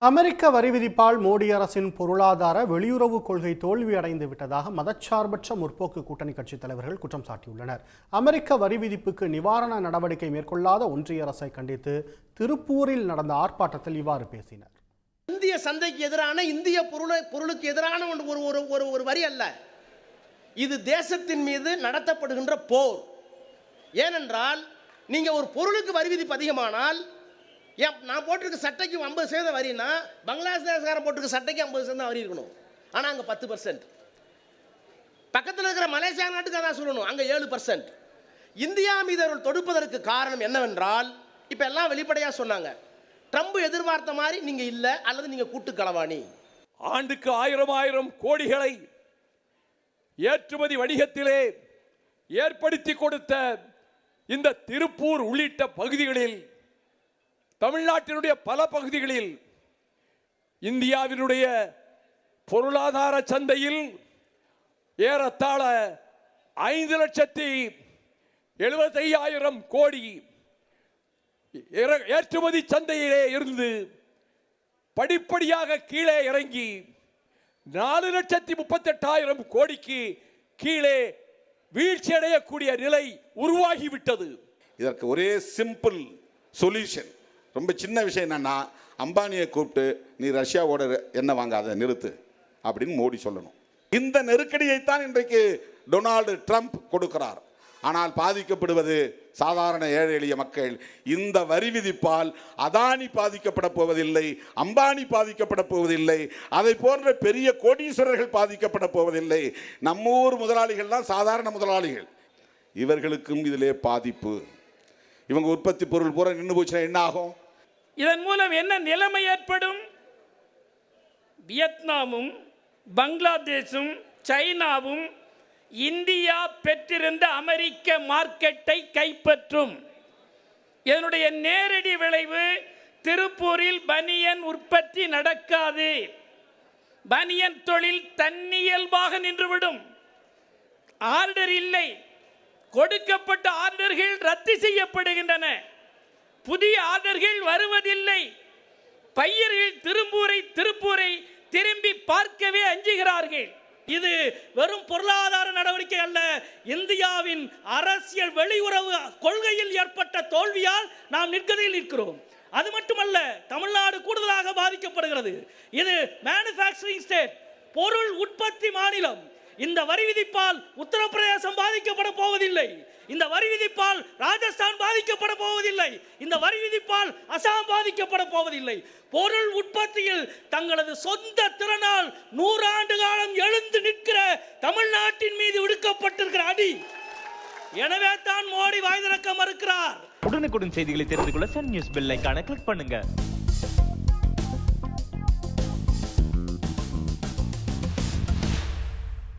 அமெரிக்க வரி விதிப்பால் மோடி அரசின் பொருளாதார வெளியுறவு கொள்கை தோல்வியடைந்து விட்டதாக மதச்சார்பற்ற முற்போக்கு கூட்டணி கட்சித் தலைவர்கள் குற்றம் சாட்டியுள்ளனர். அமெரிக்க வரி விதிப்புக்கு நிவாரண நடவடிக்கை மேற்கொள்ளாத ஒன்றிய அரசை கண்டித்து திருப்பூரில் நடந்த ஆர்ப்பாட்டத்தில் இவ்வாறு பேசினர். இந்திய சந்தைக்கு எதிரான இந்திய பொருளுக்கு எதிரான ஒரு வரி அல்ல, இது தேசத்தின் மீது நடத்தப்படுகின்ற போர். ஏனென்றால் நீங்க ஒரு பொருளுக்கு வரி விதிப்பு அதிகமானால், நான் போட்டிருக்க சட்டைக்கு 50% வரினா பங்களாதேஷ்காரன் போட்டிருக்க சட்டைக்கு 50% வரி இருக்கணும். ஆனால் அங்கே 10%. பக்கத்தில் இருக்கிற மலேசியா நாட்டுக்கு அதான் சொல்லணும், அங்கே 7%. இந்தியா மீது அவர்கள் தொடுப்பதற்கு காரணம் என்னவென்றால், இப்போ எல்லாம் வெளிப்படையாக சொன்னாங்க, ட்ரம்ப் எதிர்பார்த்த மாதிரி நீங்கள் இல்லை, அல்லது நீங்கள் கூட்டு களவாணி. ஆண்டுக்கு 1000 கோடிகளை ஏற்றுமதி வணிகத்திலே ஏற்படுத்தி கொடுத்த இந்த திருப்பூர் உள்ளிட்ட பகுதிகளில், தமிழ்நாட்டினுடைய பல பகுதிகளில் இந்தியாவினுடைய பொருளாதார சந்தையில் ஏறத்தாழ 5,75,000 கோடி ஏற்றுமதி சந்தையிலே இருந்து படிப்படியாக கீழே இறங்கி 4,38,000 கோடிக்கு கீழே வீழ்ச்சி அடையக்கூடிய நிலை உருவாகிவிட்டது. இதற்கு ஒரே சிம்பிள் சொல்யூஷன், ரொம்ப சின்ன விஷயம் என்னன்னா, அம்பானியை கூப்பிட்டு நீ ரஷ்யாவோட எண்ணெய் வாங்காத நிறுத்து அப்படின்னு மோடி சொல்லணும். இந்த நெருக்கடியைத்தான் இன்றைக்கு டொனால்டு ட்ரம்ப் கொடுக்கிறார். ஆனால் பாதிக்கப்படுவது சாதாரண ஏழை எளிய மக்கள். இந்த வரி விதிப்பால் அதானி பாதிக்கப்பட போவதில்லை, அம்பானி பாதிக்கப்பட போவதில்லை, அதை போன்ற பெரிய கோடீஸ்வரர்கள் பாதிக்கப்பட போவதில்லை. நம்ம ஊர் முதலாளிகள் தான் சாதாரண முதலாளிகள். இவர்களுக்கும் இதிலே பாதிப்பு. இவங்க உற்பத்தி பொருள் பூரா நின்று போச்சுன்னா என்ன ஆகும்? இதன் மூலம் என்ன நிலைமை ஏற்படும்? வியட்நாமும் பங்களாதேஷும் சைனாவும் இந்தியா பெற்றிருந்த அமெரிக்க மார்க்கெட்டை கைப்பற்றும். இதனுடைய நேரடி விளைவு, திருப்பூரில் பனியன் உற்பத்தி நடக்காது. பனியன் தொழில் தன்னியல்பாக நின்றுவிடும். ஆர்டர் இல்லை, கொடுக்கப்பட்ட ஆர்டர்கள் ரத்து செய்யப்படுகின்றன, புதிய ஆர்டர்கள் வருவதில்லை. பையர்கள் திருப்பூரை திரும்பி பார்க்கவே அஞ்சுகிறார்கள். இது வெறும் பொருளாதார நடவடிக்கை அல்ல, இந்தியாவின் அரசியல் வெளியுறவு கொள்கையில் ஏற்பட்ட தோல்வியால் நாம் நிற்கதில் இருக்கிறோம். அது மட்டுமல்ல, தமிழ்நாடு கூடுதலாக பாதிக்கப்படுகிறது. இது மேனுஃபேக்சரிங் ஸ்டேட், பொருள் உற்பத்தி மாநிலம். இந்த வரி விதிப்பால் உத்தரப்பிரதேசம் பாதிக்கப்பட போவதில்லை, இந்த வரி விதிப்பால் ராஜஸ்தான் பாதிக்கப்பட போவதில்லை, இந்த வரி விதிப்பால் அசாம் பாதிக்கப்பட போவதில்லை. பொருள் உற்பத்தியில் தங்களது சொந்த திறனால் 100 ஆண்டு காலம் எழுந்து நிற்கிற தமிழ்நாட்டின் மீது விடுக்கப்பட்டிருக்கிற அடி. எனவே தான் மோடி வாய் திறக்க மறுக்கிறார். உடனுக்குடன் செய்திகளை தெரிந்து கொள்ள சன் நியூஸ் பெல் ஐகானை கிளிக் பண்ணுங்க.